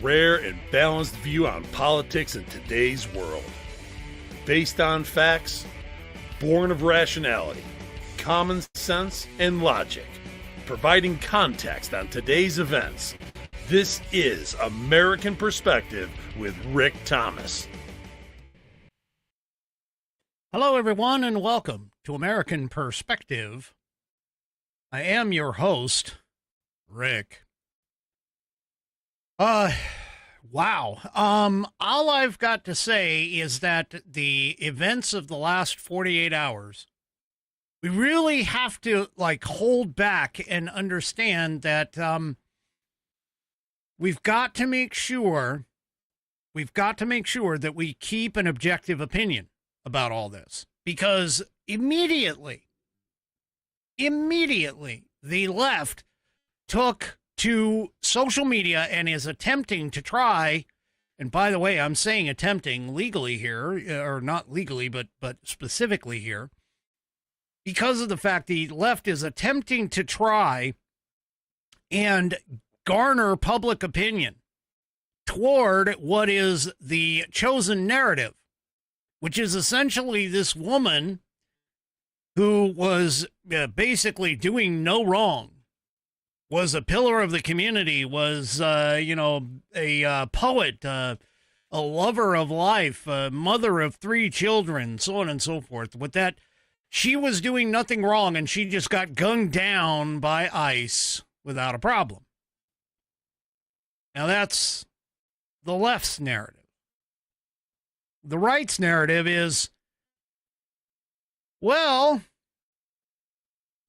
rare and balanced view on politics in today's world. Based on facts, born of rationality, common sense, and logic, providing context on today's events. This is American Perspective with Rick Thomas. Hello, everyone, and welcome to American Perspective. I am your host, Rick. Wow. All I've got to say is that the events of the last 48 hours, we really have to hold back and understand that we've got to make sure that we keep an objective opinion about all this, because immediately the left took to social media and is attempting to try, and by the way, I'm saying attempting legally here, or not legally, but specifically here, because of the fact the left is attempting to try and garner public opinion toward what is the chosen narrative, which is essentially this woman who was basically doing no wrong, was a pillar of the community, was, a poet, a lover of life, a mother of 3 children, so on and so forth. With that, she was doing nothing wrong, and she just got gunned down by ICE without a problem. Now, that's the left's narrative. The right's narrative is, well,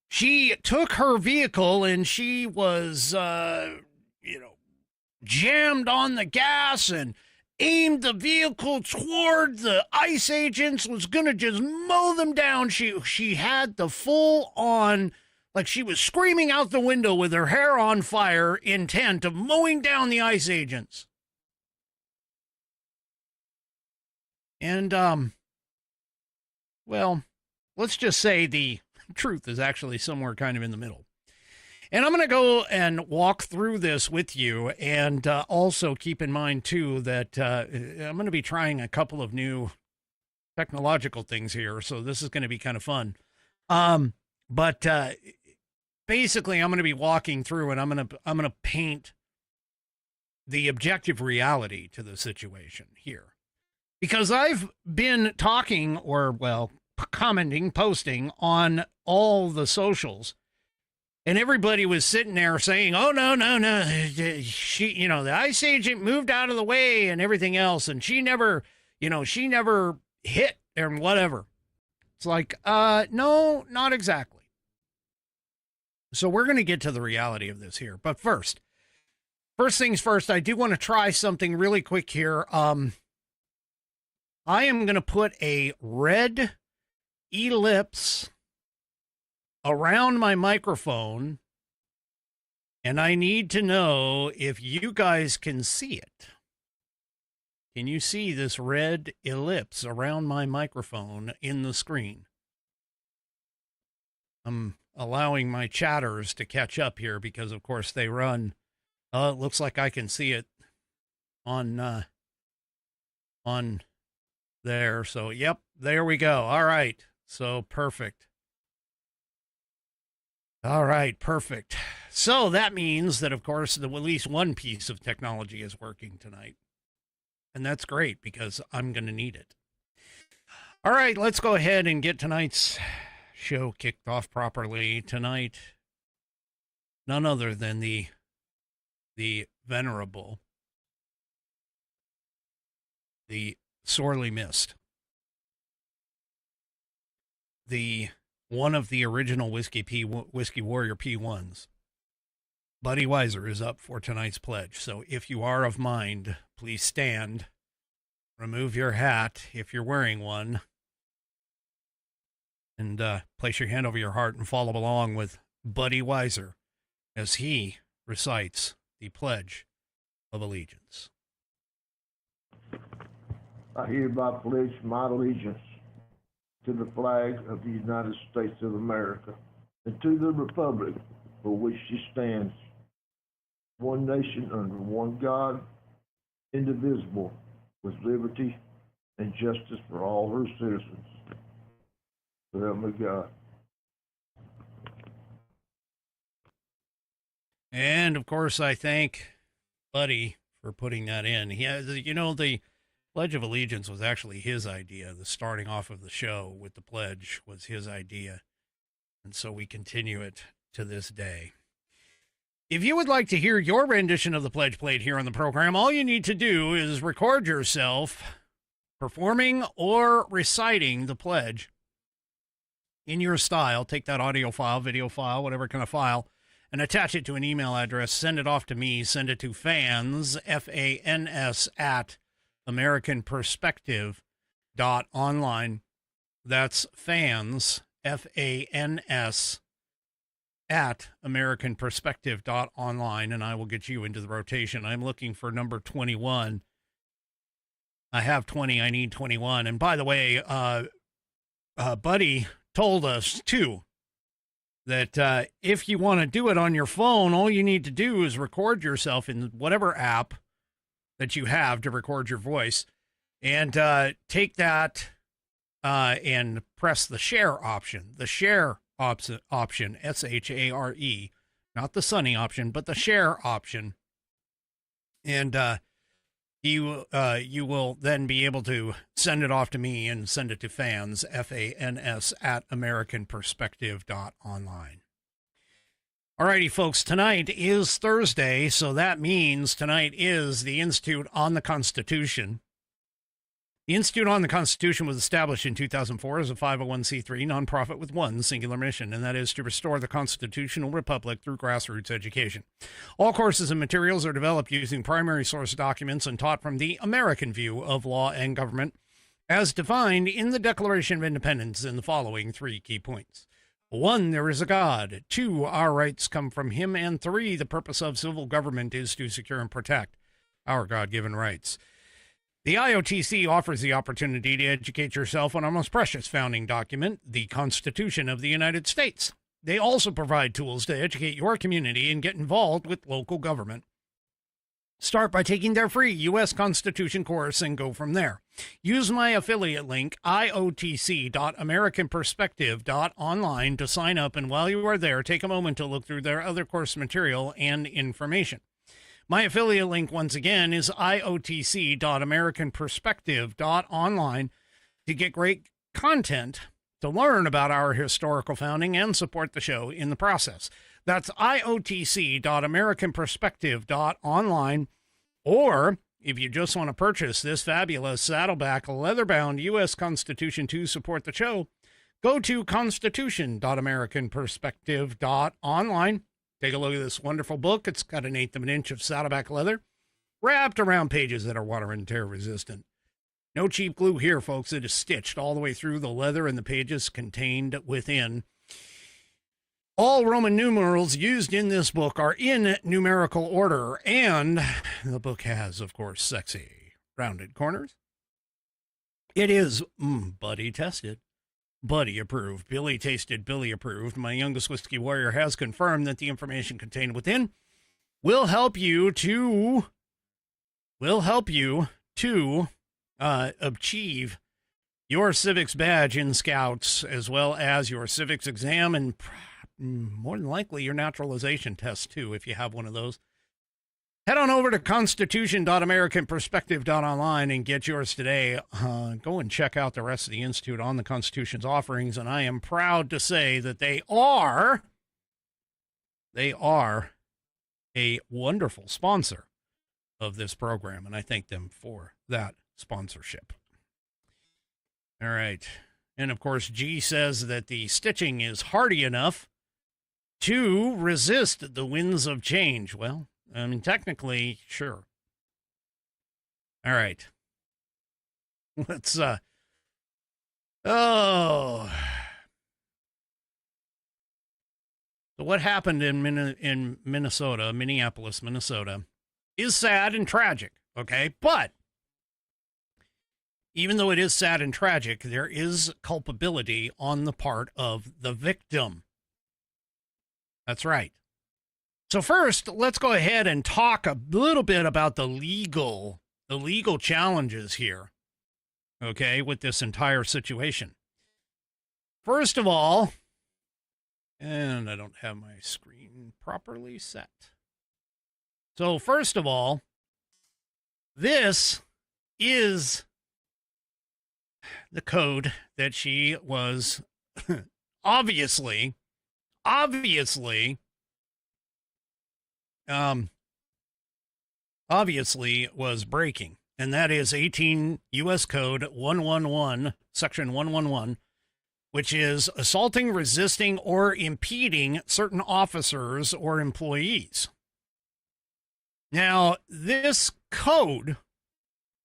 she took her vehicle and she was, jammed on the gas and aimed the vehicle toward the ICE agents, was going to just mow them down. She had the full on, like she was screaming out the window with her hair on fire, intent of mowing down the ICE agents. And, well, let's just say the truth is actually somewhere kind of in the middle. And I'm going to go and walk through this with you, and also keep in mind, too, that I'm going to be trying a couple of new technological things here, so this is going to be kind of fun. But basically, I'm going to be walking through, and I'm going to paint the objective reality to the situation here. Because I've been talking, or, well, commenting, posting on all the socials, and everybody was sitting there saying, oh, no, she, the ICE agent moved out of the way and everything else, and she never hit and whatever. It's like, no, not exactly. So we're going to get to the reality of this here. But first things first, I do want to try something really quick here. I am going to put a red ellipse around my microphone, and I need to know if you guys can see it. Can you see this red ellipse around my microphone in the screen? I'm allowing my chatters to catch up here because, of course, they run. It looks like I can see it on there. So, yep, there we go. All right. So, perfect. All right, perfect. So that means that, of course, at least one piece of technology is working tonight. And that's great because I'm going to need it. All right, let's go ahead and get tonight's show kicked off properly. Tonight, none other than the venerable, the sorely missed, one of the original Whiskey Warrior P1s, Buddy Weiser, is up for tonight's pledge. So if you are of mind, please stand, remove your hat if you're wearing one, and place your hand over your heart and follow along with Buddy Weiser as he recites the Pledge of Allegiance. I hereby pledge my allegiance to the flag of the United States of America and to the republic for which she stands, one nation under one God, indivisible, with liberty and justice for all her citizens. So help me God. And of course, I thank Buddy for putting that in. He has, the Pledge of Allegiance was actually his idea. The starting off of the show with the pledge was his idea. And so we continue it to this day. If you would like to hear your rendition of the pledge played here on the program, all you need to do is record yourself performing or reciting the pledge in your style. Take that audio file, video file, whatever kind of file, and attach it to an email address. Send it off to me. Send it to fans, F-A-N-S, at AmericanPerspective.online. That's fans, F-A-N-S, at AmericanPerspective.online, and I will get you into the rotation. I'm looking for number 21. I have 20. I need 21. And by the way, Buddy told us, too, that if you want to do it on your phone, all you need to do is record yourself in whatever app that you have to record your voice, and take that and press the share option. The share option, S-H-A-R-E, not the sunny option, but the share option. And you will then be able to send it off to me and send it to fans, F-A-N-S, at AmericanPerspective.online. All righty, folks, tonight is Thursday, so that means tonight is the Institute on the Constitution. The Institute on the Constitution was established in 2004 as a 501c3 nonprofit with one singular mission, and that is to restore the constitutional republic through grassroots education. All courses and materials are developed using primary source documents and taught from the American view of law and government, as defined in the Declaration of Independence in the following three key points. 1, there is a God. 2, our rights come from him. And 3, the purpose of civil government is to secure and protect our God-given rights. The IOTC offers the opportunity to educate yourself on our most precious founding document, the Constitution of the United States. They also provide tools to educate your community and get involved with local government. Start by taking their free U.S. Constitution course and go from there. Use my affiliate link, iotc.americanperspective.online, to sign up, and while you are there, take a moment to look through their other course material and information. My affiliate link, once again, is iotc.americanperspective.online to get great content to learn about our historical founding and support the show in the process. That's iotc.americanperspective.online. Or if you just want to purchase this fabulous Saddleback leather-bound U.S. Constitution to support the show, go to constitution.americanperspective.online. Take a look at this wonderful book. It's got 1/8 of an inch of Saddleback leather, wrapped around pages that are water and tear resistant. No cheap glue here, folks. It is stitched all the way through the leather and the pages contained within. All Roman numerals used in this book are in numerical order, and the book has, of course, sexy rounded corners. It is Buddy tested, Buddy approved, Billy tasted, Billy approved. My youngest whiskey warrior has confirmed that the information contained within will help you to achieve your civics badge in Scouts, as well as your civics exam, and more than likely your naturalization test too, if you have one of those. Head on over to constitution.americanperspective.online and get yours today. Go and check out the rest of the Institute on the Constitution's offerings, and I am proud to say that they are a wonderful sponsor of this program, and I thank them for that sponsorship. All right. And of course, G says that the stitching is hardy enough to resist the winds of change. Well, I mean, technically, sure. All right. Let's, So what happened in Minnesota, Minneapolis, Minnesota, is sad and tragic, okay? But even though it is sad and tragic, there is culpability on the part of the victim. That's right. So first, let's go ahead and talk a little bit about the legal the legal challenges here, okay, with this entire situation. First of all, and I don't have my screen properly set. So first of all, this is the code that she was obviously was breaking. And that is 18 U.S. Code 111, Section 111, which is assaulting, resisting, or impeding certain officers or employees. Now, this code,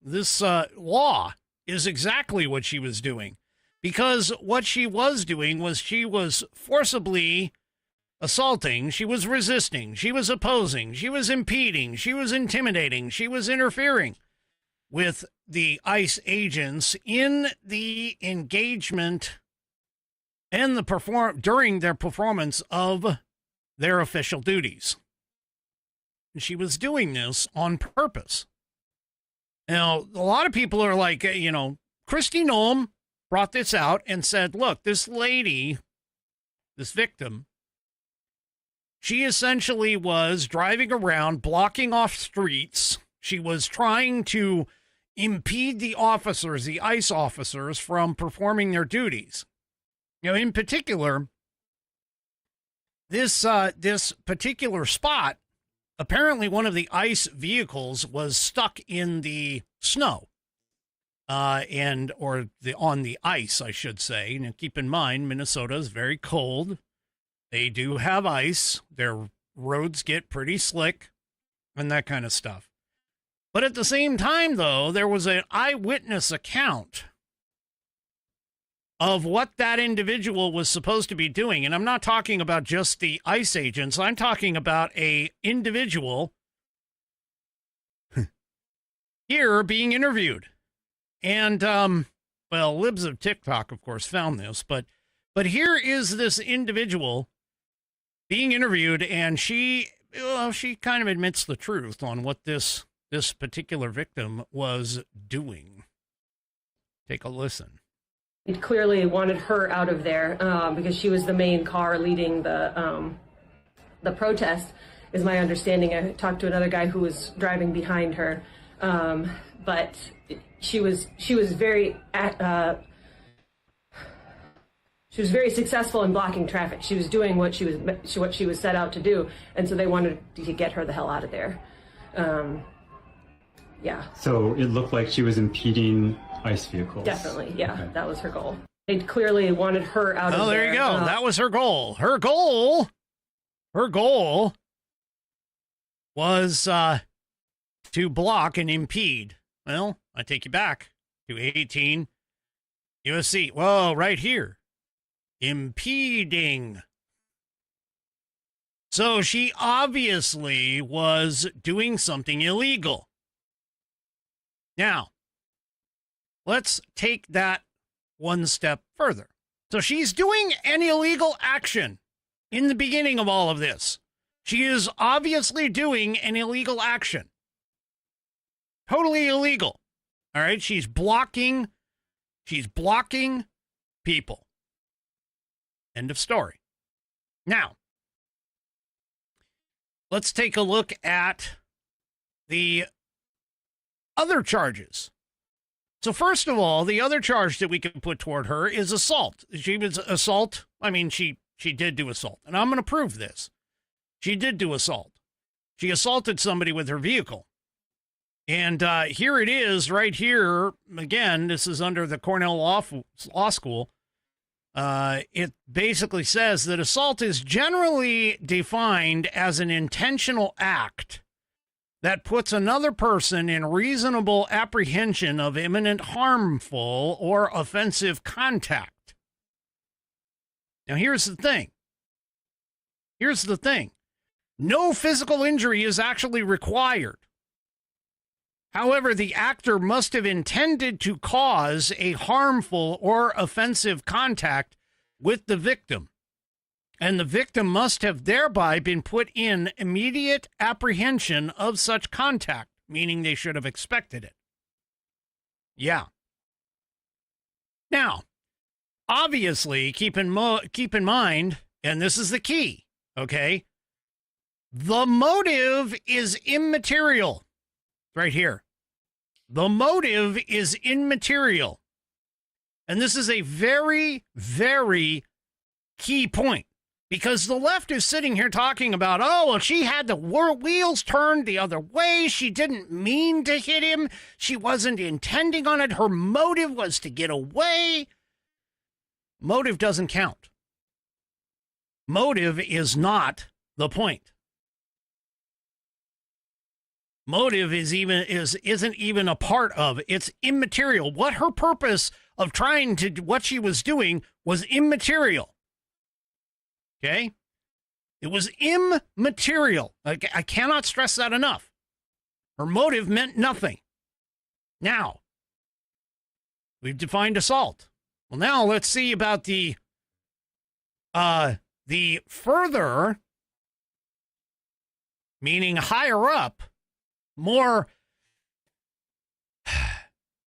this law, is exactly what she was doing. Because what she was doing was she was forcibly assaulting, she was resisting, she was opposing, she was impeding, she was intimidating, she was interfering with the ICE agents in the engagement and during their performance of their official duties. And she was doing this on purpose. Now, a lot of people are like, Kristi Noem brought this out and said, look, this lady, this victim, she essentially was driving around, blocking off streets. She was trying to impede the officers, the ICE officers, from performing their duties. In particular, this particular spot, apparently one of the ICE vehicles was stuck in the snow, on the ice, I should say. Now, keep in mind, Minnesota is very cold. They do have ice. Their roads get pretty slick and that kind of stuff. But at the same time, though, there was an eyewitness account of what that individual was supposed to be doing. And I'm not talking about just the ICE agents. I'm talking about a individual here being interviewed. And, libs of TikTok, of course, found this. But here is this individual being interviewed, and she kind of admits the truth on what this particular victim was doing. Take a listen. It clearly wanted her out of there because she was the main car leading the protest, is my understanding. I talked to another guy who was driving behind her, but she was very successful in blocking traffic. She was doing what she was set out to do, and so they wanted to get her the hell out of there. Yeah. So it looked like she was impeding ICE vehicles. Definitely, yeah. Okay. That was her goal. They clearly wanted her out of there. Oh, there you go. That was her goal. Her goal was to block and impede. Well, I take you back to 18 USC. Well, right here. Impeding. So she obviously was doing something illegal. Now, let's take that one step further. So she's doing an illegal action in the beginning of all of this. She is obviously doing an illegal action. Totally illegal. All right, she's blocking people. End of story. Now, let's take a look at the other charges. So first of all, the other charge that we can put toward her is assault. She did do assault, and I'm going to prove this. She did do assault. She assaulted somebody with her vehicle. And here it is right here. Again, this is under the Cornell Law School. It basically says that assault is generally defined as an intentional act that puts another person in reasonable apprehension of imminent harmful or offensive contact. Now, here's the thing. No physical injury is actually required. However, the actor must have intended to cause a harmful or offensive contact with the victim, and the victim must have thereby been put in immediate apprehension of such contact, meaning they should have expected it. Yeah. Now, obviously, keep in mind, and this is the key, okay? The motive is immaterial. Right here. The motive is immaterial. And this is a very, very key point. Because the left is sitting here talking about, oh, well, she had the wheels turned the other way. She didn't mean to hit him. She wasn't intending on it. Her motive was to get away. Motive doesn't count. Motive is not the point. Motive isn't even a part of. It's immaterial. What her purpose of what she was doing was immaterial. Okay? It was immaterial. I cannot stress that enough. Her motive meant nothing. Now, we've defined assault. Well, now let's see about the further, meaning higher up, more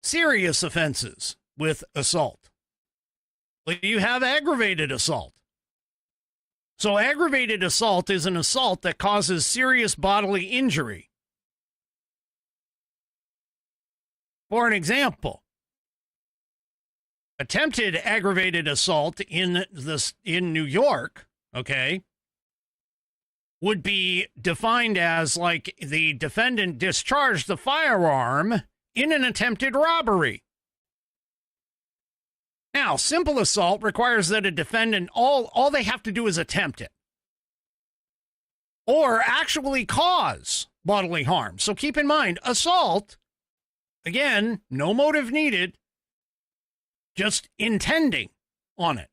serious offenses with assault. Like you have aggravated assault. So aggravated assault is an assault that causes serious bodily injury. For an example, attempted aggravated assault in New York, okay, would be defined as like the defendant discharged the firearm in an attempted robbery. Now, simple assault requires that a defendant, all they have to do is attempt it or actually cause bodily harm. So keep in mind, assault, again, no motive needed, just intending on it.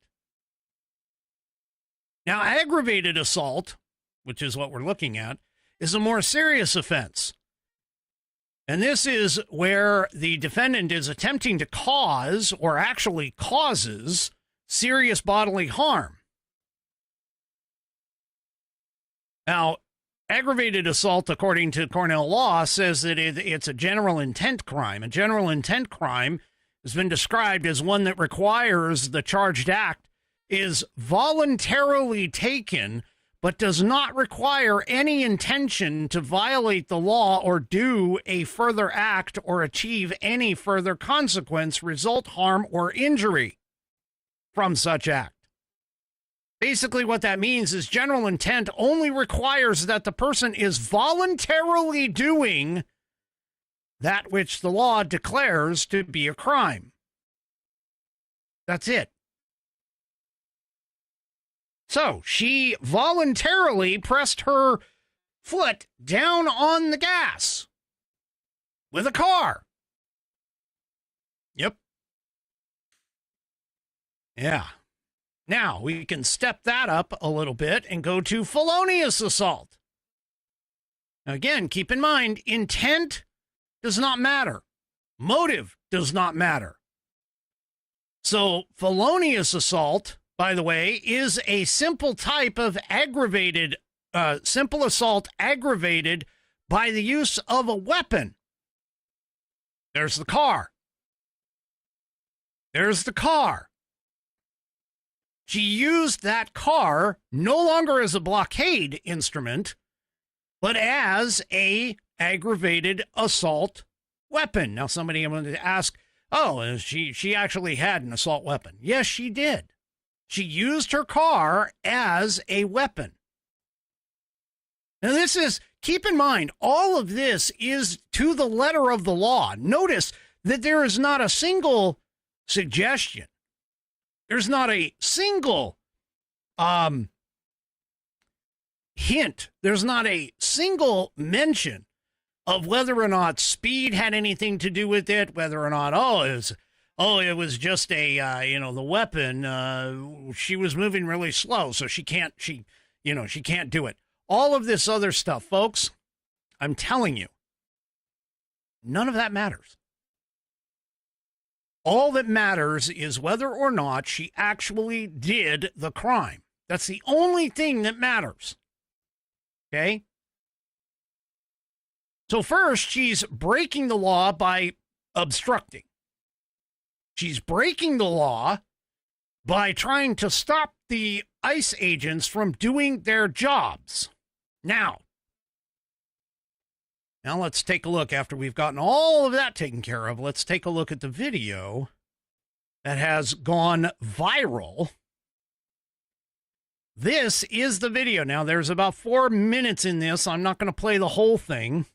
Now, aggravated assault, which is what we're looking at, is a more serious offense. And this is where the defendant is attempting to cause or actually causes serious bodily harm. Now, aggravated assault, according to Cornell law, says that it's a general intent crime. A general intent crime has been described as one that requires the charged act is voluntarily taken but does not require any intention to violate the law or do a further act or achieve any further consequence, result, harm, or injury from such act. Basically, what that means is general intent only requires that the person is voluntarily doing that which the law declares to be a crime. That's it. So she voluntarily pressed her foot down on the gas with a car. Yep. Yeah. Now we can step that up a little bit and go to felonious assault. Now, again, keep in mind, intent does not matter. Motive does not matter. So felonious assault, by the way, is a simple type of aggravated, simple assault aggravated by the use of a weapon. There's the car. There's the car. She used that car no longer as a blockade instrument, but as a aggravated assault weapon. Now, somebody wanted to ask, oh, she actually had an assault weapon. Yes, she did. She used her car as a weapon. Now, this is, keep in mind, all of this is to the letter of the law. Notice that there is not a single suggestion. There's not a single hint. There's not a single mention of whether or not speed had anything to do with it, whether or not, it was just a, the weapon, she was moving really slow, so she can't do it. All of this other stuff, folks, I'm telling you, none of that matters. All that matters is whether or not she actually did the crime. That's the only thing that matters. Okay? So first, she's breaking the law by obstructing. She's breaking the law by trying to stop the ICE agents from doing their jobs. Now let's take a look. After we've gotten all of that taken care of, let's take a look at the video that has gone viral. This is the video. Now, there's about 4 minutes in this. I'm not going to play the whole thing.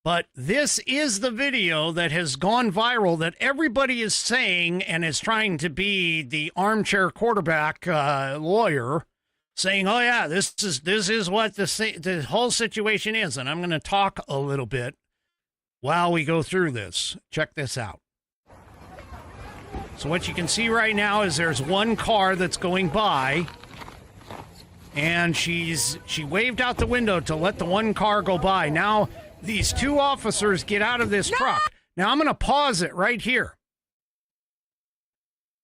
But this is the video that has gone viral that everybody is saying and is trying to be the armchair quarterback lawyer, saying, oh, yeah, this is what the whole situation is. And I'm going to talk a little bit while we go through this. Check this out. So what you can see right now is there's one car that's going by, and she waved out the window to let the one car go by. Now these two officers get out of this truck. Now I'm going to pause it right here.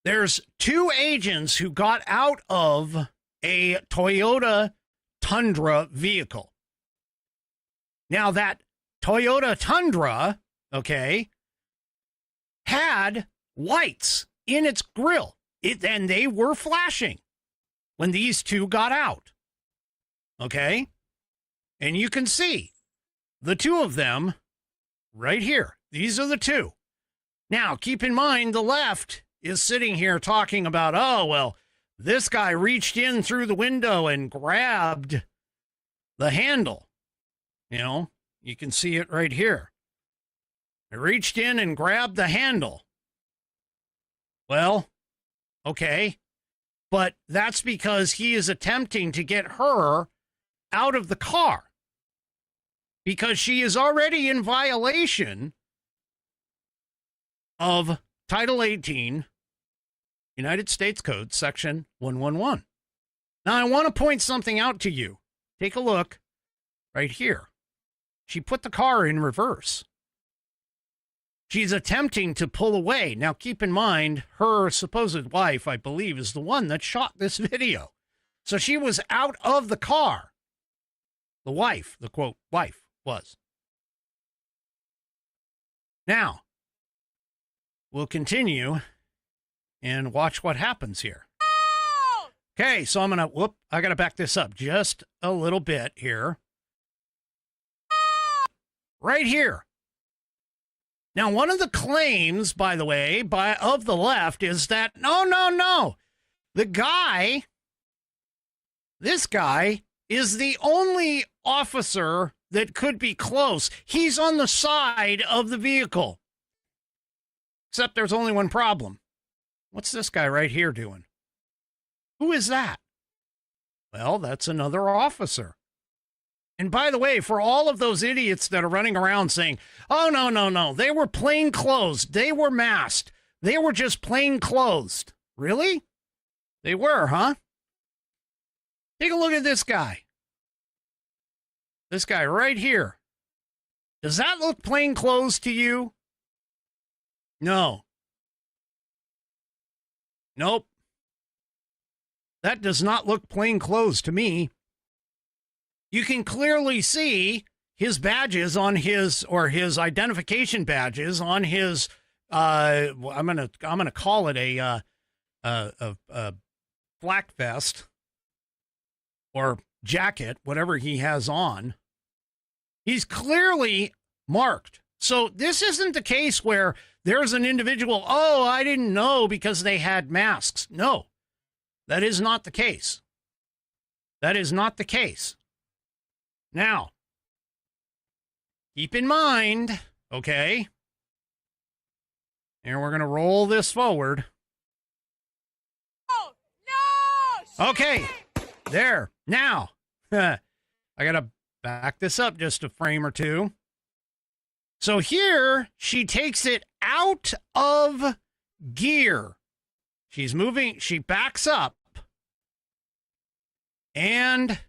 There's two agents who got out of a Toyota Tundra vehicle. Now that Toyota Tundra, okay, had lights in its grill, and they were flashing when these two got out. Okay? And you can see the two of them right here. These are the two. Now, keep in mind, the left is sitting here talking about, oh, well, this guy reached in through the window and grabbed the handle. You know, you can see it right here. I reached in and grabbed the handle. Well, okay, but that's because he is attempting to get her out of the car because she is already in violation of Title 18, United States Code, Section 111. Now, I want to point something out to you. Take a look right here. She put the car in reverse. She's attempting to pull away. Now, keep in mind, her supposed wife, I believe, is the one that shot this video. So she was out of the car. The wife, the quote, wife, was. Now, we'll continue and watch what happens here. Okay, so I'm going to, I got to back this up just a little bit here. Right here. Now, one of the claims, by the way, of the left is that, no. This guy is the only officer that could be close. He's on the side of the vehicle. Except there's only one problem. What's this guy right here doing? Who is that? Well, that's another officer. And by the way, for all of those idiots that are running around saying, oh, no, they were plain clothes. They were masked. They were just plain clothes. Really? They were, huh? Take a look at this guy. This guy right here. Does that look plain clothes to you? No. Nope. That does not look plain clothes to me. You can clearly see his badges on his, or his identification badges on his, I'm gonna call it a black vest or jacket, whatever he has on. He's clearly marked. So this isn't the case where there's an individual, oh, I didn't know because they had masks. No, that is not the case. That is not the case. Now, keep in mind, okay, and we're going to roll this forward. Oh, no! Okay, there. Now, I got to back this up just a frame or two. So here, she takes it out of gear. She's moving, she backs up, and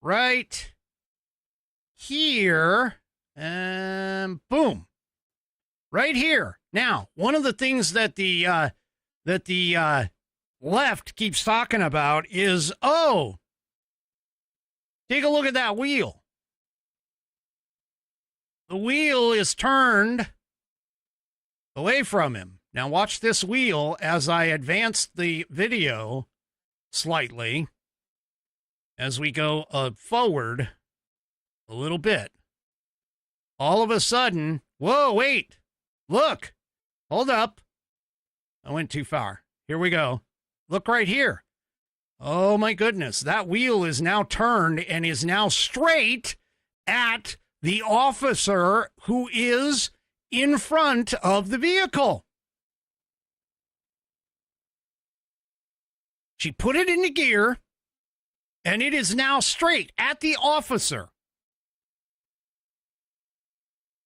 right here, and boom, right here. Now, one of the things that the left keeps talking about is, oh, take a look at that wheel. The wheel is turned away from him. Now watch this wheel as I advance the video slightly as we go forward a little bit. All of a sudden, whoa, wait, look, hold up. I went too far. Here we go. Look right here. Oh my goodness, that wheel is now turned and is now straight at the officer who is in front of the vehicle. She put it into gear, and it is now straight at the officer.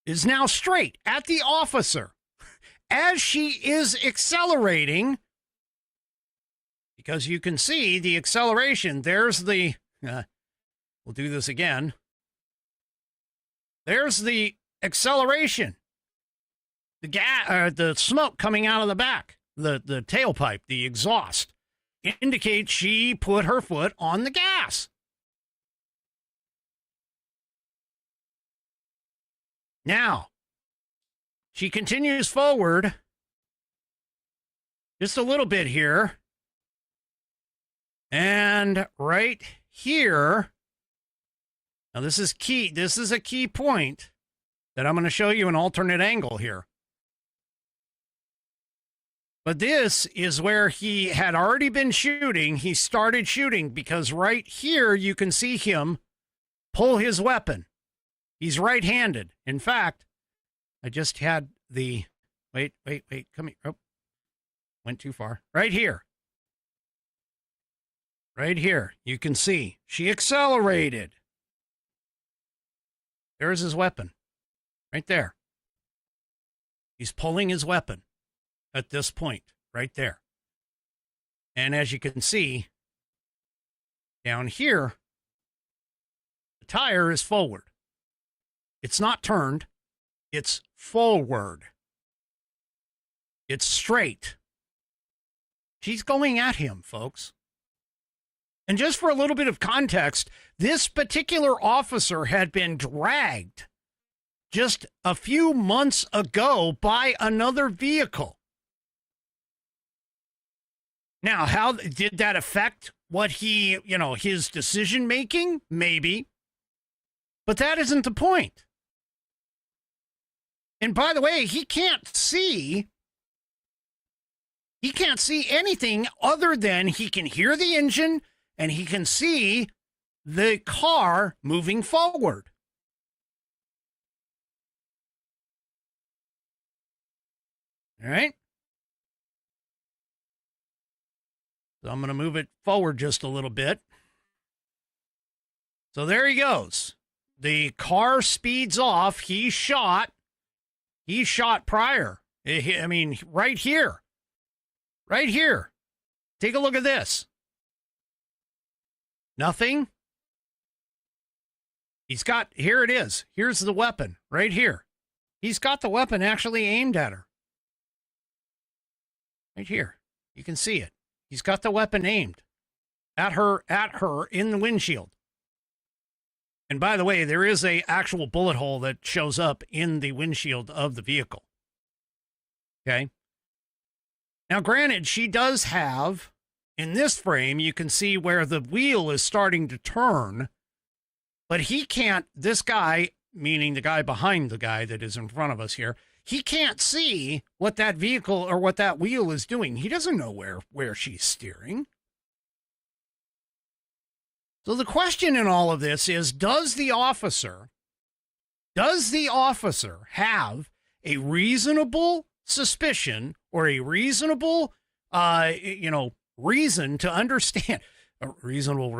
Is now straight at the officer as she is accelerating, because you can see the acceleration. There's the, we'll do this again. There's the acceleration. The smoke coming out of the back, the tailpipe, the exhaust, indicates she put her foot on the gas. Now, she continues forward just a little bit here. And right here, now this is key. This is a key point that I'm going to show you an alternate angle here. But this is where he had already been shooting. He started shooting because right here you can see him pull his weapon. He's right-handed. In fact, I just had the, wait, come here. Oh, went too far. Right here. Right here. You can see she accelerated. There's his weapon. Right there. He's pulling his weapon at this point, right there. And as you can see, down here, the tire is forward. It's not turned, it's forward. It's straight. She's going at him, folks. And just for a little bit of context, this particular officer had been dragged just a few months ago by another vehicle. Now, how did that affect what he, his decision making? Maybe. But that isn't the point. And by the way, he can't see anything other than he can hear the engine and he can see the car moving forward. All right. So I'm going to move it forward just a little bit. So there he goes. The car speeds off. He shot prior. I mean, right here. Right here. Take a look at this. Nothing. Here it is. Here's the weapon right here. He's got the weapon actually aimed at her. Right here. You can see it. He's got the weapon aimed at her in the windshield. And by the way, there is a actual bullet hole that shows up in the windshield of the vehicle. Okay. Now, granted, she does have, in this frame, you can see where the wheel is starting to turn, but he can't, this guy, meaning the guy behind the guy that is in front of us here, he can't see what that vehicle or what that wheel is doing. He doesn't know where she's steering. So the question in all of this is, does the officer have a reasonable suspicion or a reasonable, reason to understand, a reasonable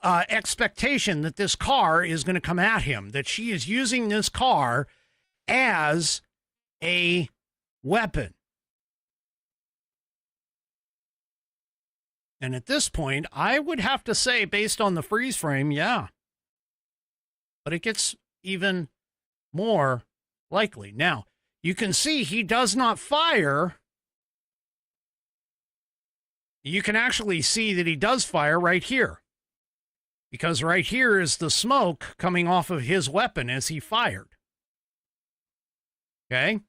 expectation that this car is going to come at him, that she is using this car as a weapon? And at this point, I would have to say, based on the freeze frame, yeah. But it gets even more likely. Now, you can see he does not fire. You can actually see that he does fire right here, because right here is the smoke coming off of his weapon as he fired. Okay?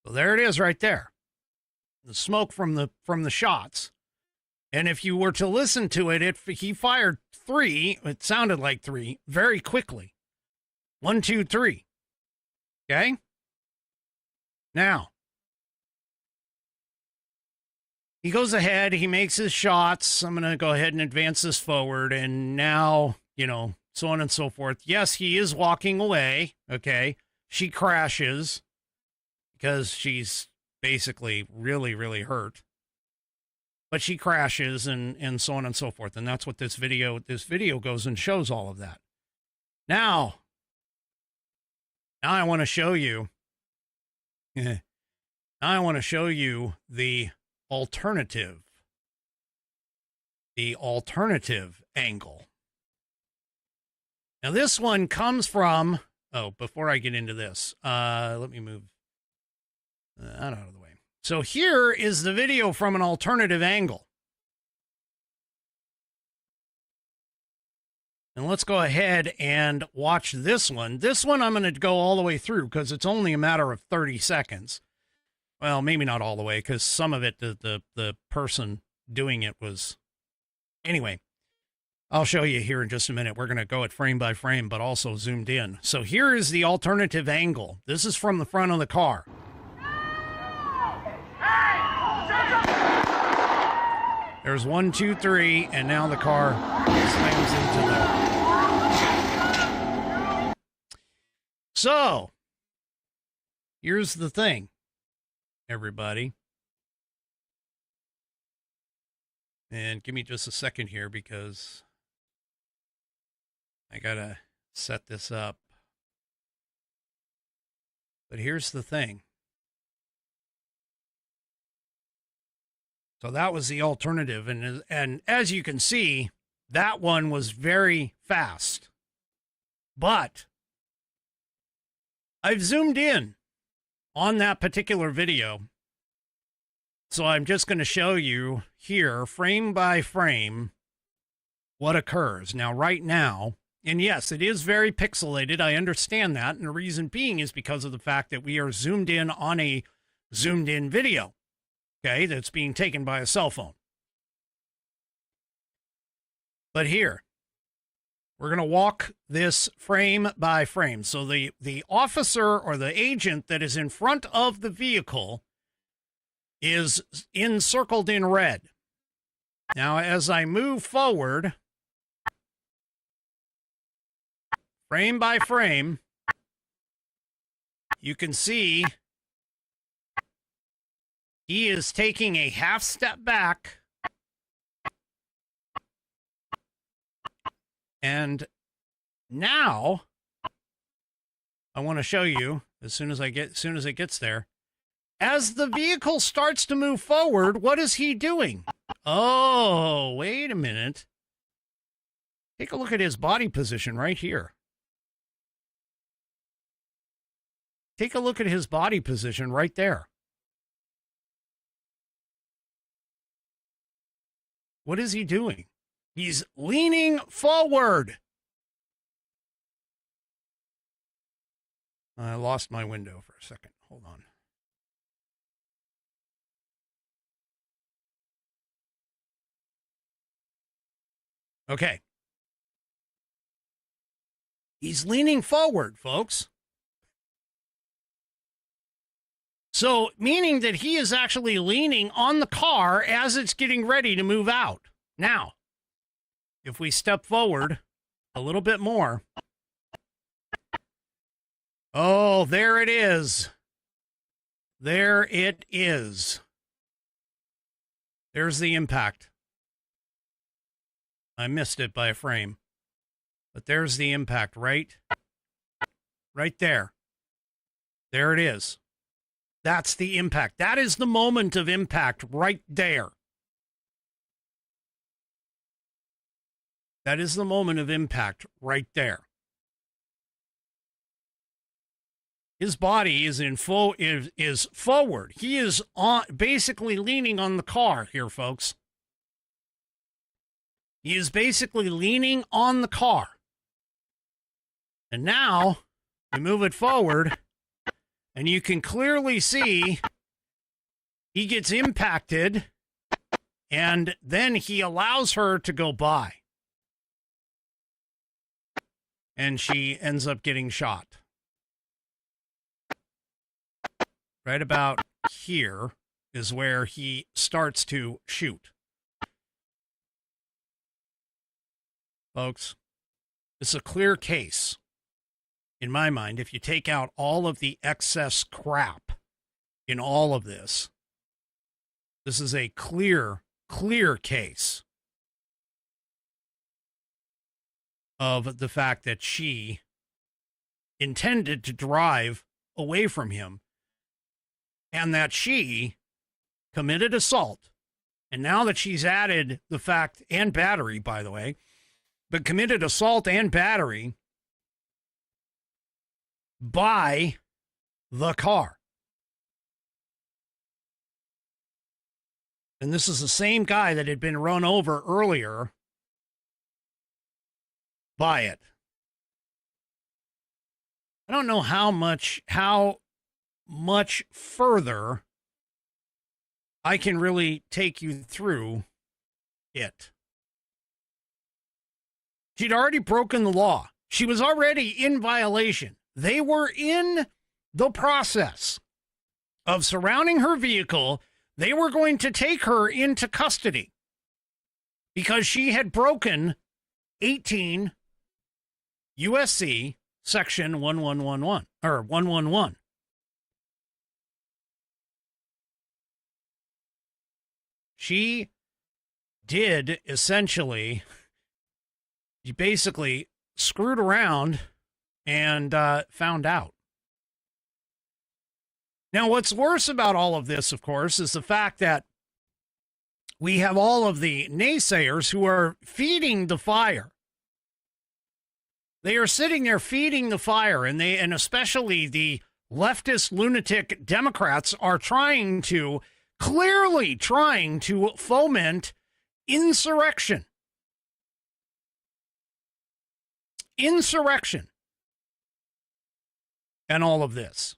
So there it is right there. The smoke from the shots. And if you were to listen to it, he fired 3, it sounded like 3, very quickly. 1, 2, 3. Okay? Now, he goes ahead, he makes his shots. I'm going to go ahead and advance this forward. And now, so on and so forth. Yes, he is walking away. Okay? She crashes because she's basically really, really hurt. But she crashes and so on and so forth. And that's what this video goes and shows all of that. Now I want to show you. Now I want to show you the alternative angle. Now this one comes from, before I get into this, let me move that out of the way. So here is the video from an alternative angle. And let's go ahead and watch this one. This one I'm going to go all the way through because it's only a matter of 30 seconds. Well, maybe not all the way because some of it, the person doing it was... Anyway, I'll show you here in just a minute. We're going to go at frame by frame, but also zoomed in. So here is the alternative angle. This is from the front of the car. There's 1, 2, 3, and now the car slams into the... So, here's the thing, everybody. And give me just a second here because I gotta set this up. But here's the thing. So that was the alternative. And as you can see, that one was very fast. But I've zoomed in on that particular video. So I'm just going to show you here, frame by frame, what occurs. Now, right now, and yes, it is very pixelated. I understand that. And the reason being is because of the fact that we are zoomed in on a zoomed in video. Okay, that's being taken by a cell phone. But here, we're going to walk this frame by frame. So the officer or the agent that is in front of the vehicle is encircled in red. Now, as I move forward, frame by frame, you can see he is taking a half step back, and now I want to show you as soon as it gets there. As the vehicle starts to move forward, what is he doing? Oh, wait a minute. Take a look at his body position right here. Take a look at his body position right there. What is he doing? He's leaning forward. I lost my window for a second. Hold on. Okay. He's leaning forward, folks. So, meaning that he is actually leaning on the car as it's getting ready to move out. Now, if we step forward a little bit more. Oh, there it is. There it is. There's the impact. I missed it by a frame. But there's the impact right there. There it is. That's the impact. That is the moment of impact right there. That is the moment of impact right there. His body is is forward. He is basically leaning on the car here, folks. He is basically leaning on the car. And now we move it forward. And you can clearly see he gets impacted, and then he allows her to go by. And she ends up getting shot. Right about here is where he starts to shoot. Folks, it's a clear case, in my mind, if you take out all of the excess crap in all of this. This is a clear case of the fact that she intended to drive away from him and that she committed assault. And now that she's added the fact, and battery, by the way, but committed assault and battery by the car. And this is the same guy that had been run over earlier by it. I don't know how much further I can really take you through it. She'd already broken the law. She was already in violation. They were in the process of surrounding her vehicle. They were going to take her into custody because she had broken 18 USC section 1111 or 111. She did essentially, she basically screwed around and found out. Now, what's worse about all of this, of course, is the fact that we have all of the naysayers who are feeding the fire. They are sitting there feeding the fire, and especially the leftist lunatic Democrats are clearly trying to foment insurrection. Insurrection. And all of this.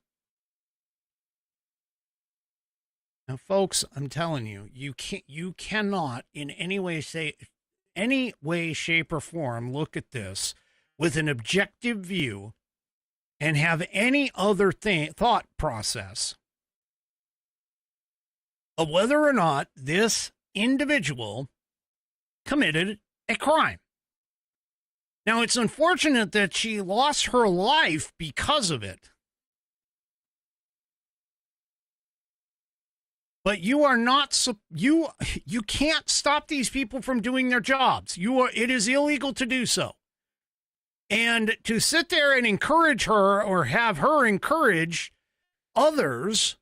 Now, folks, I'm telling you, you cannot in any way, shape, or form look at this with an objective view and have any other thought process of whether or not this individual committed a crime. Now, it's unfortunate that she lost her life because of it. But you are not, you can't stop these people from doing their jobs. It is illegal to do so. And to sit there and encourage her or have her encourage others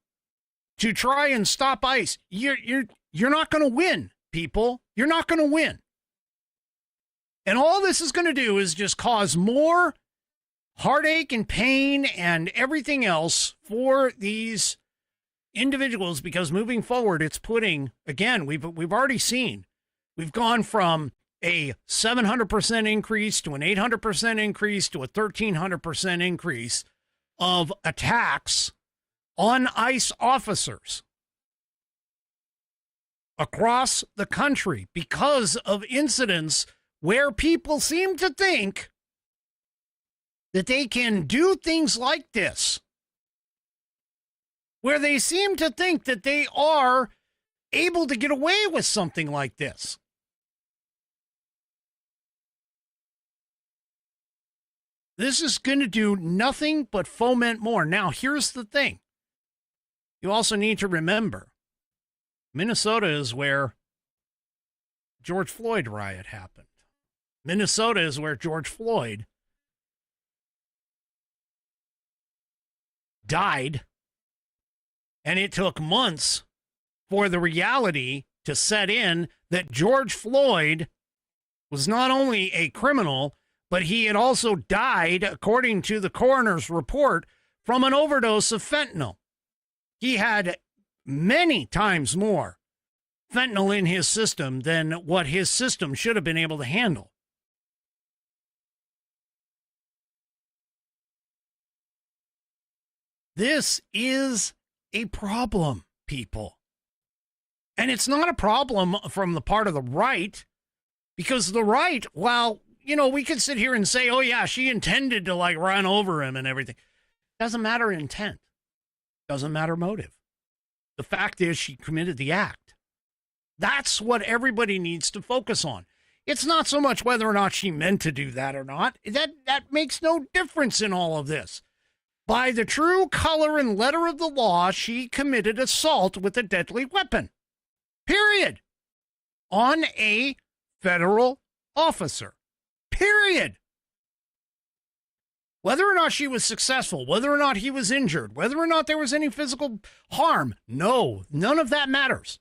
to try and stop ICE, you're not going to win, people. You're not going to win. And all this is going to do is just cause more heartache and pain and everything else for these individuals, because moving forward, it's putting, again, we've already seen, we've gone from a 700% increase to an 800% increase to a 1,300% increase of attacks on ICE officers across the country because of incidents where people seem to think that they can do things like this, where they seem to think that they are able to get away with something like this. This is going to do nothing but foment more. Now, here's the thing. You also need to remember, Minnesota is where George Floyd riot happened. Minnesota is where George Floyd died. And it took months for the reality to set in that George Floyd was not only a criminal, but he had also died, according to the coroner's report, from an overdose of fentanyl. He had many times more fentanyl in his system than what his system should have been able to handle. This is a problem, people. And it's not a problem from the part of the right, because the right, while, you know, we could sit here and say, oh, yeah, she intended to like run over him and everything. Doesn't matter intent. Doesn't matter motive. The fact is she committed the act. That's what everybody needs to focus on. It's not so much whether or not she meant to do that or not. That makes no difference in all of this. By the true color and letter of the law, she committed assault with a deadly weapon. Period. On a federal officer. Period. Whether or not she was successful, whether or not he was injured, whether or not there was any physical harm, no, none of that matters.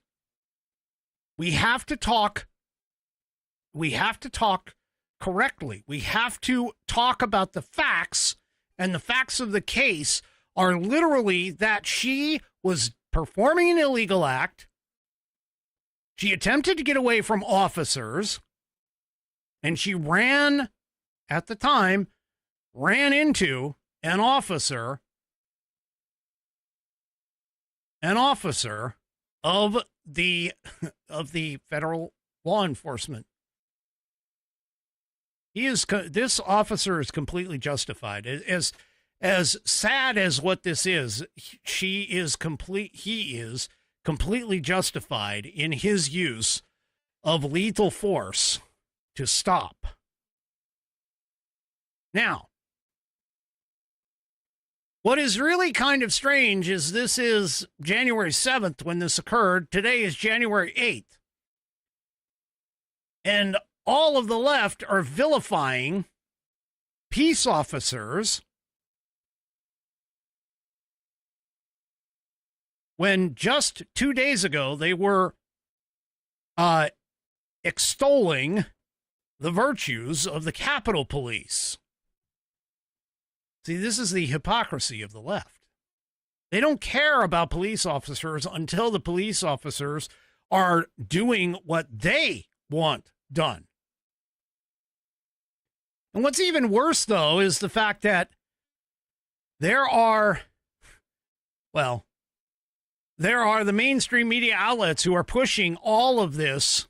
We have to talk. We have to talk correctly. We have to talk about the facts, and the facts of the case are literally that she was performing an illegal act. She attempted to get away from officers, and she ran, at the time, ran into an officer of the federal law enforcement. This officer is completely justified. As sad as what this is, he is completely justified in his use of lethal force to stop. Now, what is really kind of strange is this is January 7th when this occurred. Today is January 8th. And all of the left are vilifying peace officers when just 2 days ago they were extolling the virtues of the Capitol Police. See, this is the hypocrisy of the left. They don't care about police officers until the police officers are doing what they want done. And what's even worse, though, is the fact that there are the mainstream media outlets who are pushing all of this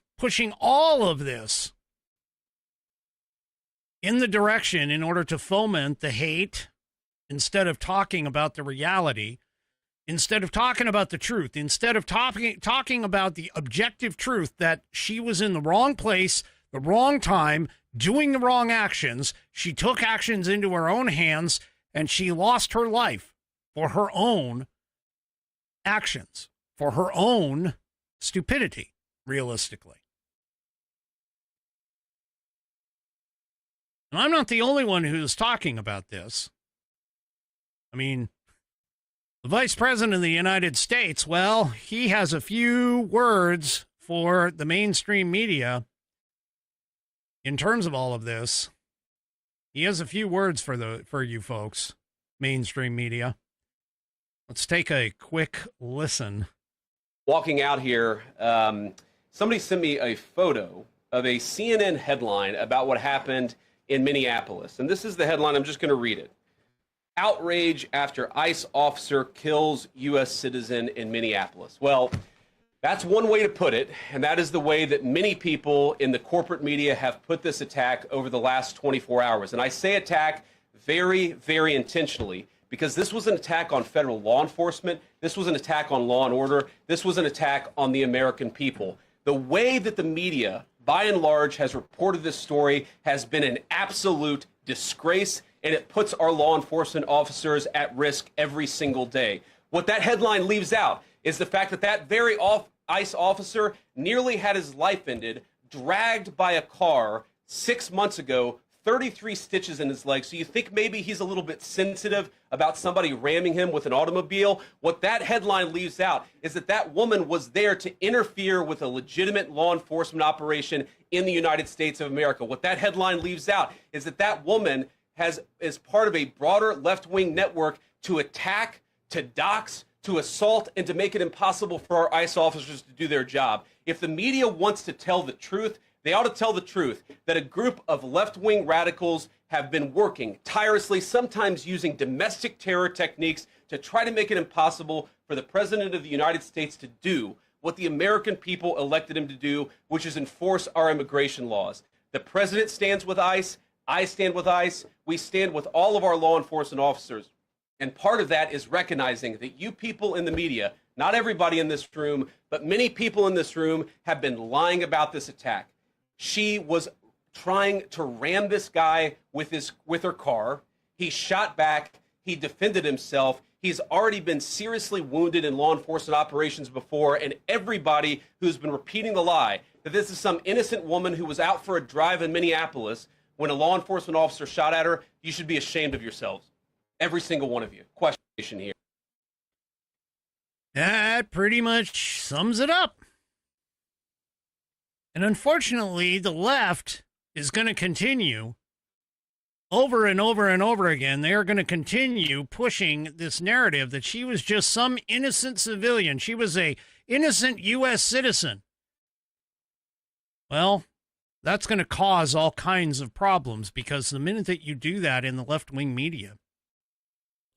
in the direction in order to foment the hate instead of talking about the reality, instead of talking about the truth, instead of talking about the objective truth that she was in the wrong place, the wrong time, doing the wrong actions. She took actions into her own hands, and she lost her life for her own actions, for her own stupidity, realistically. And I'm not the only one who's talking about this. I mean, the Vice President of the United States, well, he has a few words for the mainstream media in terms of all of this. He has a few words for you folks, mainstream media. Let's take a quick listen. Walking out here, somebody sent me a photo of a CNN headline about what happened in Minneapolis. And this is the headline. I'm just going to read it. Outrage after ICE officer kills U.S. citizen in Minneapolis. Well, that's one way to put it, and that is the way that many people in the corporate media have put this attack over the last 24 hours. And I say attack very, very intentionally, because this was an attack on federal law enforcement. This was an attack on law and order. This was an attack on the American people. The way that the media, by and large, has reported this story has been an absolute disgrace, and it puts our law enforcement officers at risk every single day. What that headline leaves out is the fact that that very ICE officer nearly had his life ended, dragged by a car 6 months ago, 33 stitches in his leg. So you think maybe he's a little bit sensitive about somebody ramming him with an automobile. What that headline leaves out is that that woman was there to interfere with a legitimate law enforcement operation in the United States of America. What that headline leaves out is that that woman is part of a broader left-wing network to attack, to dox, to assault, and to make it impossible for our ICE officers to do their job. If the media wants to tell the truth, They ought to tell the truth that a group of left-wing radicals have been working tirelessly, sometimes using domestic terror techniques to try to make it impossible for the President of the United States to do what the American people elected him to do, which is enforce our immigration laws. The President stands with ICE. I stand with ICE. We stand with all of our law enforcement officers. And part of that is recognizing that you people in the media, not everybody in this room, but many people in this room have been lying about this attack. She was trying to ram this guy with her car. He shot back. He defended himself. He's already been seriously wounded in law enforcement operations before, and everybody who's been repeating the lie that this is some innocent woman who was out for a drive in Minneapolis when a law enforcement officer shot at her, you should be ashamed of yourselves. Every single one of you. Question here. That pretty much sums it up. And unfortunately, the left is going to continue over and over and over again. They are going to continue pushing this narrative that she was just some innocent civilian. She was a innocent U.S. citizen. Well, that's going to cause all kinds of problems, because the minute that you do that in the left-wing media,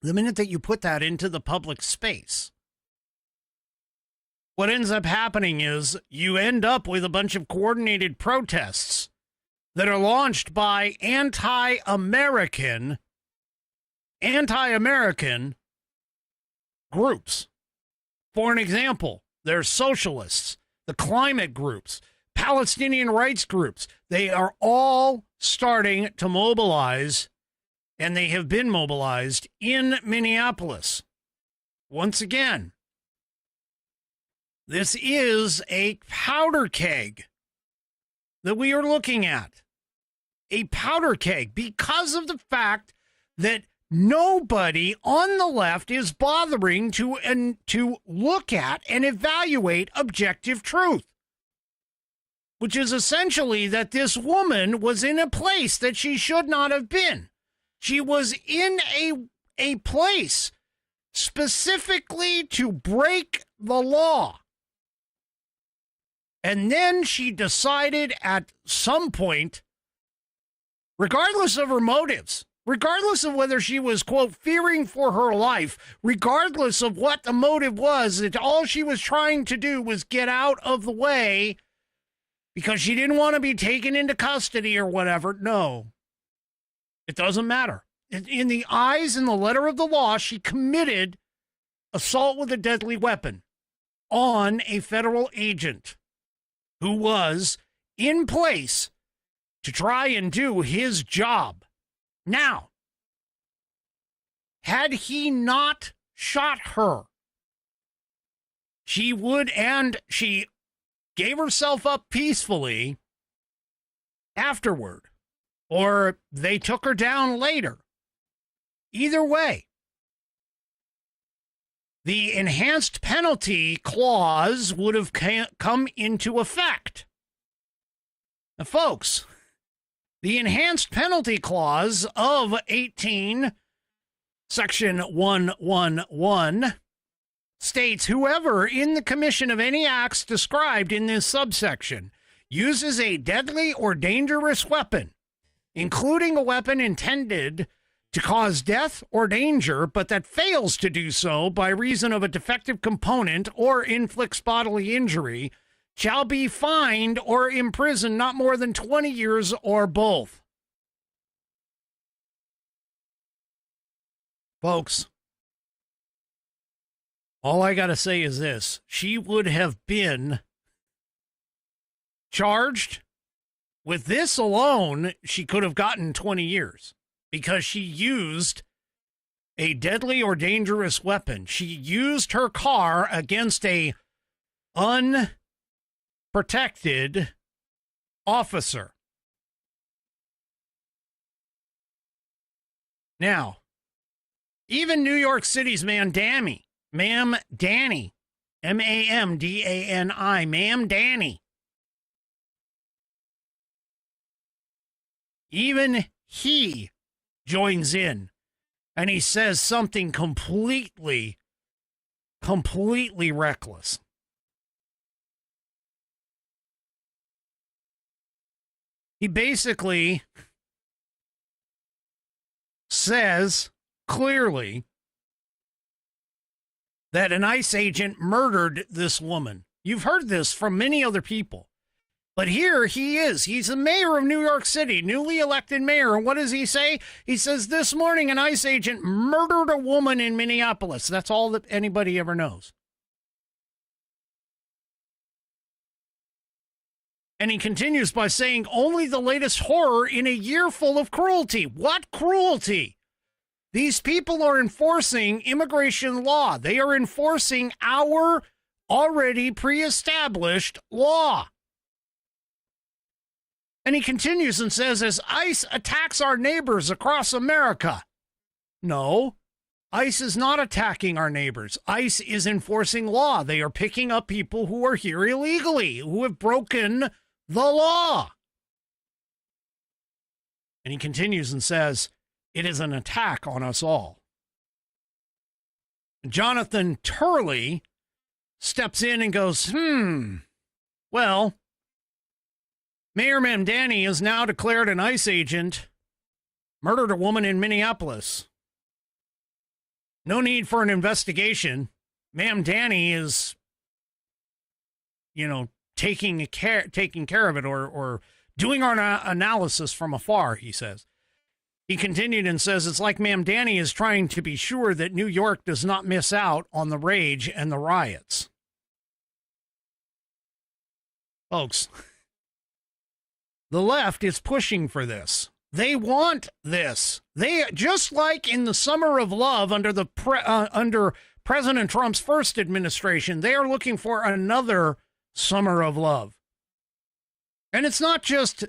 the minute that you put that into the public space, what ends up happening is you end up with a bunch of coordinated protests that are launched by anti-American groups. For an example, there's socialists, the climate groups, Palestinian rights groups. They are all starting to mobilize, and they have been mobilized in Minneapolis. Once again, this is a powder keg that we are looking at. A powder keg, because of the fact that nobody on the left is bothering to look at and evaluate objective truth, which is essentially that this woman was in a place that she should not have been. She was in a place specifically to break the law. And then she decided at some point, regardless of her motives, regardless of whether she was, quote, fearing for her life, regardless of what the motive was, that all she was trying to do was get out of the way because she didn't want to be taken into custody or whatever. No, it doesn't matter. In the eyes and the letter of the law, she committed assault with a deadly weapon on a federal agent who was in place to try and do his job. Now, had he not shot her, she would, and she gave herself up peacefully afterward, or they took her down later. Either way, the enhanced penalty clause would have come into effect. Now, folks, the enhanced penalty clause of 18, section 111, states whoever in the commission of any acts described in this subsection uses a deadly or dangerous weapon, including a weapon intended to cause death or danger, but that fails to do so by reason of a defective component or inflicts bodily injury, shall be fined or imprisoned not more than 20 years or both. Folks, all I got to say is this. She would have been charged with this alone. She could have gotten 20 years. Because she used a deadly or dangerous weapon. She used her car against a unprotected officer. Now, even New York City's Ma'am Danny, M-A-M-D-A-N-I, Ma'am Danny, even he joins in, and he says something completely reckless. He basically says clearly that an ICE agent murdered this woman. You've heard this from many other people. But here he is. He's the mayor of New York City, newly elected mayor. And what does he say? He says, this morning an ICE agent murdered a woman in Minneapolis. That's all that anybody ever knows. And he continues by saying, only the latest horror in a year full of cruelty. What cruelty? These people are enforcing immigration law. They are enforcing our already pre-established law. And he continues and says, as ICE attacks our neighbors across America. No, ICE is not attacking our neighbors. ICE is enforcing law. They are picking up people who are here illegally, who have broken the law. And he continues and says, it is an attack on us all. Jonathan Turley steps in and goes, well, Mayor Mamdani has now declared an ICE agent murdered a woman in Minneapolis. No need for an investigation. Mamdani is, taking care of it or doing our analysis from afar, he says. He continued and says it's like Mamdani is trying to be sure that New York does not miss out on the rage and the riots. Folks, the left is pushing for this. They want this. They, just like in the summer of love under under President Trump's first administration, they are looking for another summer of love. And it's not just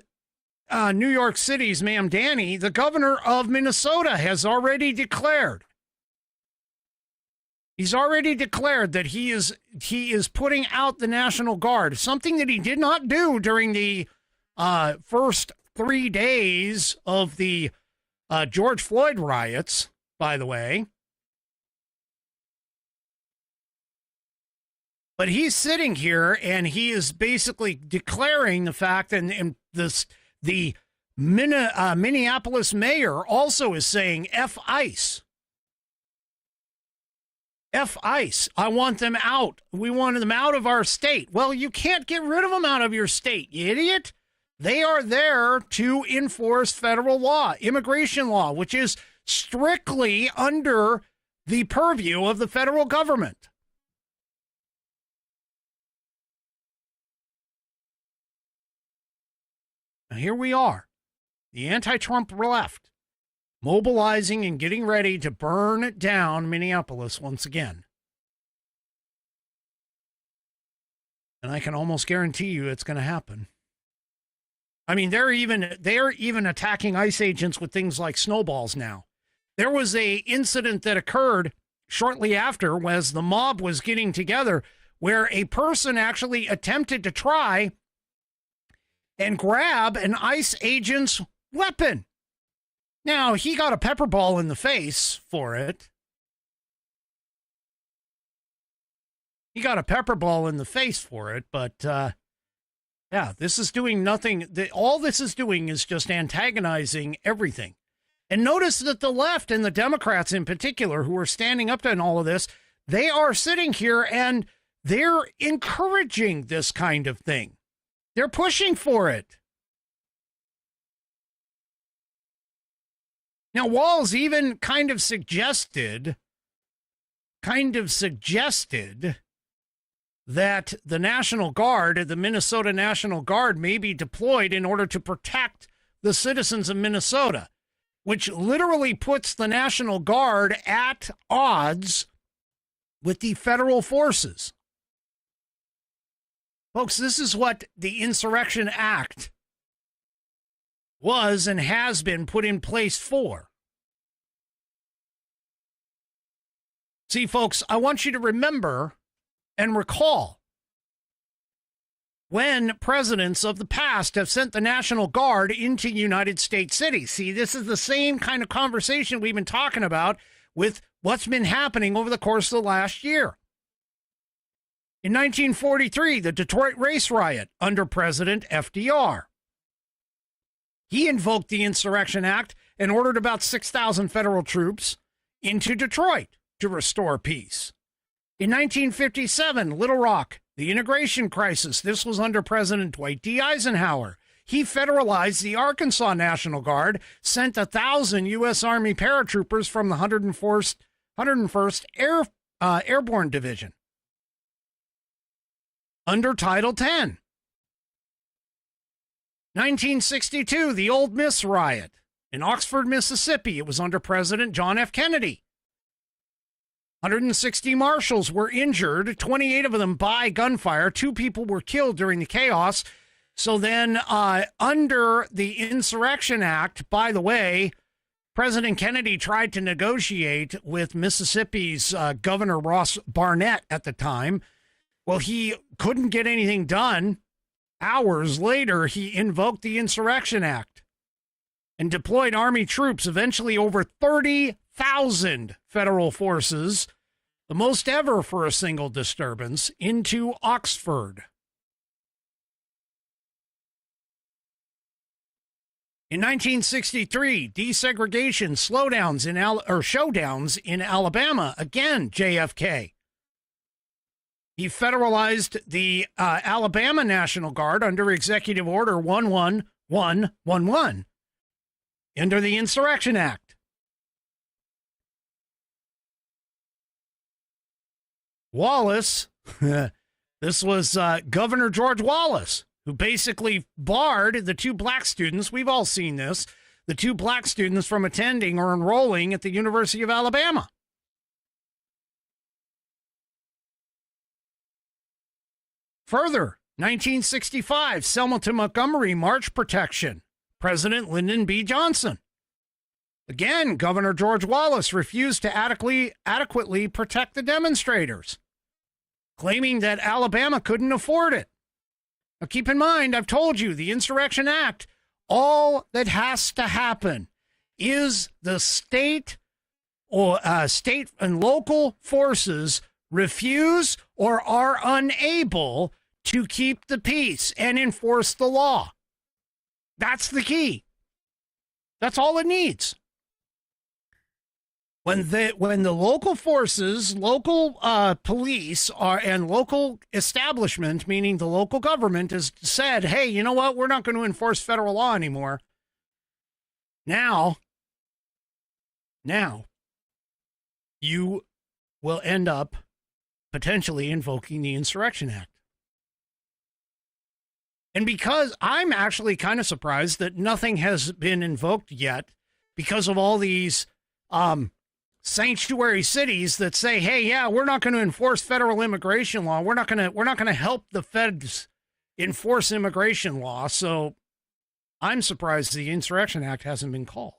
New York City's Mamdani. The governor of Minnesota has already declared. He's already declared that he is putting out the National Guard, something that he did not do during the first 3 days of the George Floyd riots, by the way. But he's sitting here and he is basically declaring the fact, and the Minneapolis mayor also is saying, F ICE. F ICE. I want them out. We want them out of our state. Well, you can't get rid of them out of your state, you idiot. They are there to enforce federal law, immigration law, which is strictly under the purview of the federal government. Now, here we are, the anti-Trump left, mobilizing and getting ready to burn down Minneapolis once again. And I can almost guarantee you it's going to happen. I mean, they're even attacking ICE agents with things like snowballs now. There was a incident that occurred shortly after, as the mob was getting together, where a person actually attempted to try and grab an ICE agent's weapon. Now, he got a pepper ball in the face for it. But yeah, this is doing nothing. All this is doing is just antagonizing everything. And notice that the left and the Democrats in particular, who are standing up to all of this, they are sitting here and they're encouraging this kind of thing. They're pushing for it. Now, Walz even kind of suggested that the National Guard, the Minnesota National Guard, may be deployed in order to protect the citizens of Minnesota, which literally puts the National Guard at odds with the federal forces. Folks, this is what the Insurrection Act was and has been put in place for. See, folks, I want you to remember and recall when presidents of the past have sent the National Guard into United States cities. See, this is the same kind of conversation we've been talking about with what's been happening over the course of the last year. In 1943, the Detroit race riot under President FDR. He invoked the Insurrection Act and ordered about 6,000 federal troops into Detroit to restore peace. In 1957, Little Rock, the integration crisis. This was under President Dwight D. Eisenhower. He federalized the Arkansas National Guard, sent 1,000 U.S. Army paratroopers from the 101st Airborne Division under Title 10. 1962, the Old Miss riot in Oxford, Mississippi. It was under President John F. Kennedy. 160 marshals were injured, 28 of them by gunfire. 2 people were killed during the chaos. So then, under the Insurrection Act, by the way, President Kennedy tried to negotiate with Mississippi's Governor Ross Barnett at the time. Well, he couldn't get anything done. Hours later, he invoked the Insurrection Act and deployed Army troops, eventually over 30,000 federal forces, the most ever for a single disturbance, into Oxford. In 1963, desegregation showdowns in Alabama. Again, JFK. He federalized the Alabama National Guard under Executive Order 11111 under the Insurrection Act. Wallace, this was Governor George Wallace, who basically barred the 2 black students, we've all seen this, the 2 black students from attending or enrolling at the University of Alabama. Further, 1965, Selma to Montgomery March protection, President Lyndon B. Johnson. Again, Governor George Wallace refused to adequately protect the demonstrators, claiming that Alabama couldn't afford it. Now, keep in mind, I've told you, the Insurrection Act, all that has to happen is the state and local forces refuse or are unable to keep the peace and enforce the law. That's the key. That's all it needs. When the local forces, local police and local establishment, meaning the local government, has said, hey, you know what? We're not going to enforce federal law anymore. Now, you will end up potentially invoking the Insurrection Act. And because I'm actually kind of surprised that nothing has been invoked yet because of all these sanctuary cities that say, hey, yeah, we're not going to enforce federal immigration law. We're not going to help the feds enforce immigration law. So I'm surprised the Insurrection Act hasn't been called.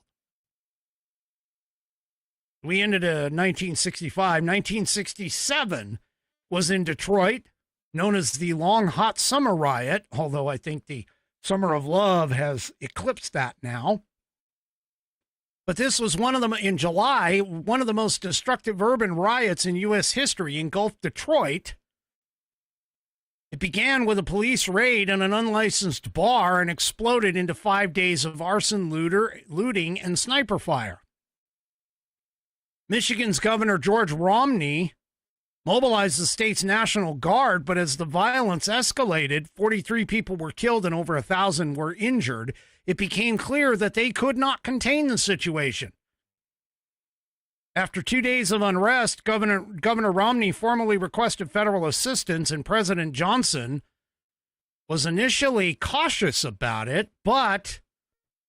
We ended 1965. 1967 was in Detroit, known as the Long Hot Summer Riot, although I think the Summer of Love has eclipsed that now. But this was in July, one of the most destructive urban riots in U.S. history engulfed Detroit. It began with a police raid on an unlicensed bar and exploded into 5 days of arson, looting, and sniper fire. Michigan's Governor George Romney mobilized the state's National Guard, but as the violence escalated, 43 people were killed and over 1,000 were injured. It became clear that they could not contain the situation. After 2 days of unrest, Governor Romney formally requested federal assistance, and President Johnson was initially cautious about it, but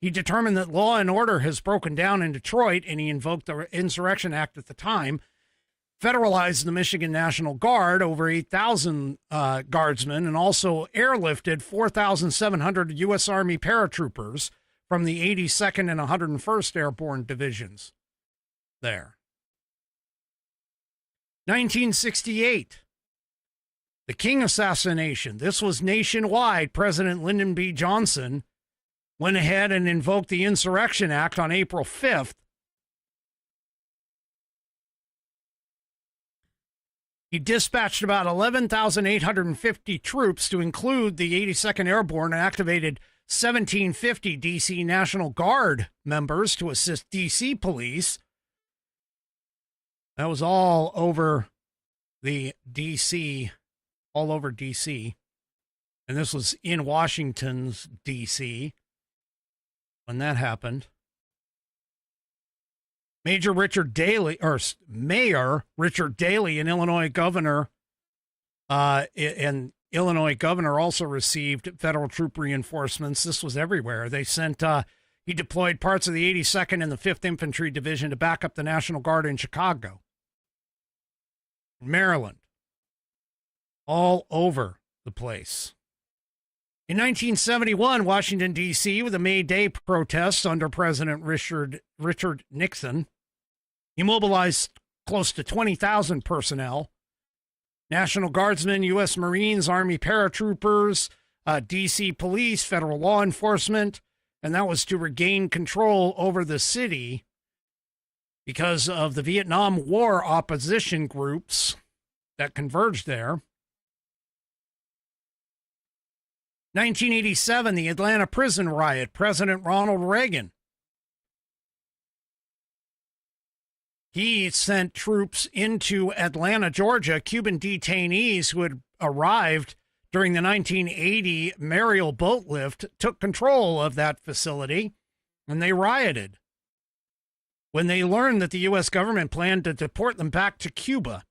he determined that law and order has broken down in Detroit, and he invoked the Insurrection Act at the time, federalized the Michigan National Guard, over 8,000 guardsmen, and also airlifted 4,700 U.S. Army paratroopers from the 82nd and 101st Airborne Divisions there. 1968, the King assassination. This was nationwide. President Lyndon B. Johnson went ahead and invoked the Insurrection Act on April 5th. He dispatched about 11,850 troops to include the 82nd Airborne and activated 1,750 D.C. National Guard members to assist D.C. police. That was all over the D.C., all over D.C. And this was in Washington's D.C. when that happened. Mayor Richard Daley, an Illinois governor, and Illinois governor also received federal troop reinforcements. This was everywhere. They sent, he deployed parts of the 82nd and the 5th Infantry Division to back up the National Guard in Chicago, Maryland, all over the place. In 1971, Washington, D.C., with the May Day protests under President Richard Nixon, he mobilized close to 20,000 personnel, National Guardsmen, U.S. Marines, Army paratroopers, D.C. police, federal law enforcement, and that was to regain control over the city because of the Vietnam War opposition groups that converged there. 1987, the Atlanta prison riot, President Ronald Reagan. He sent troops into Atlanta, Georgia, Cuban detainees who had arrived during the 1980 Mariel boat lift, took control of that facility, and they rioted when they learned that the U.S. government planned to deport them back to Cuba.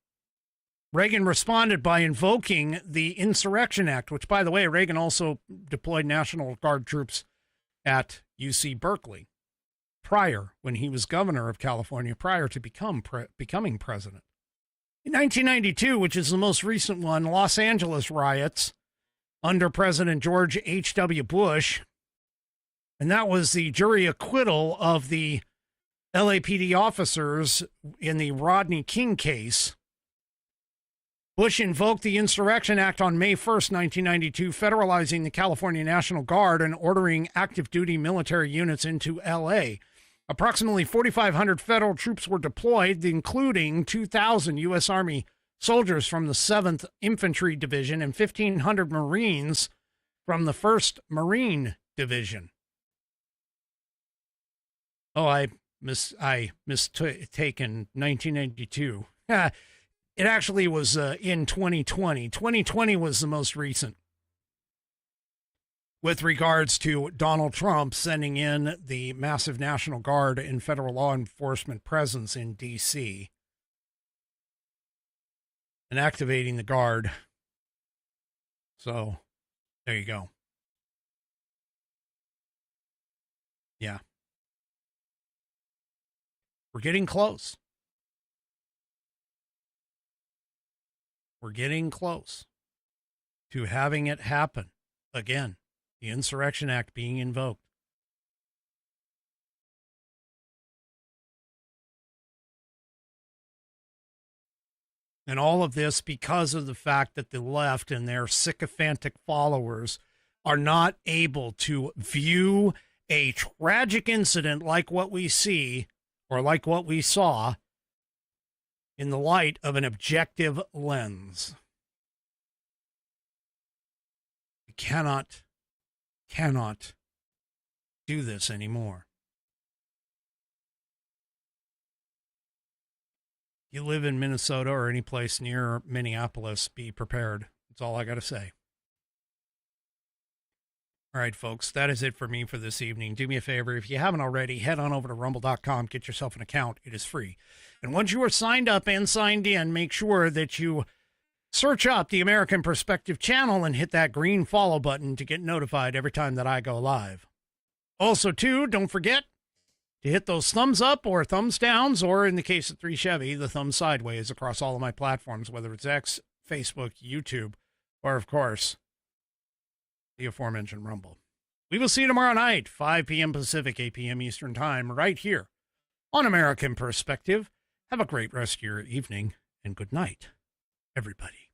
Reagan responded by invoking the Insurrection Act, which, by the way, Reagan also deployed National Guard troops at UC Berkeley prior, when he was governor of California, prior to becoming president. In 1992, which is the most recent one, Los Angeles riots under President George H.W. Bush, and that was the jury acquittal of the LAPD officers in the Rodney King case. Bush invoked the Insurrection Act on May 1st, 1992, federalizing the California National Guard and ordering active duty military units into L.A. Approximately 4,500 federal troops were deployed, including 2,000 U.S. Army soldiers from the 7th Infantry Division and 1,500 Marines from the 1st Marine Division. Oh, I mistaken 1992. It actually was in 2020. 2020 was the most recent with regards to Donald Trump sending in the massive National Guard and federal law enforcement presence in D.C. and activating the Guard. So, there you go. Yeah. We're getting close. We're getting close to having it happen again. The Insurrection Act being invoked. And all of this because of the fact that the left and their sycophantic followers are not able to view a tragic incident like what we see or like what we saw in the light of an objective lens. We cannot do this anymore. If you live in Minnesota or any place near Minneapolis, be prepared. That's all I got to say. All right, folks, that is it for me for this evening. Do me a favor. If you haven't already, head on over to rumble.com, get yourself an account. It is free. And once you are signed up and signed in, make sure that you search up the American Perspective channel and hit that green follow button to get notified every time that I go live. Also, too, don't forget to hit those thumbs up or thumbs downs, or in the case of 3 Chevy, the thumbs sideways across all of my platforms, whether it's X, Facebook, YouTube, or, of course, the aforementioned Rumble. We will see you tomorrow night, 5 p.m. Pacific, 8 p.m. Eastern Time, right here on American Perspective. Have a great rest of your evening, and good night, everybody.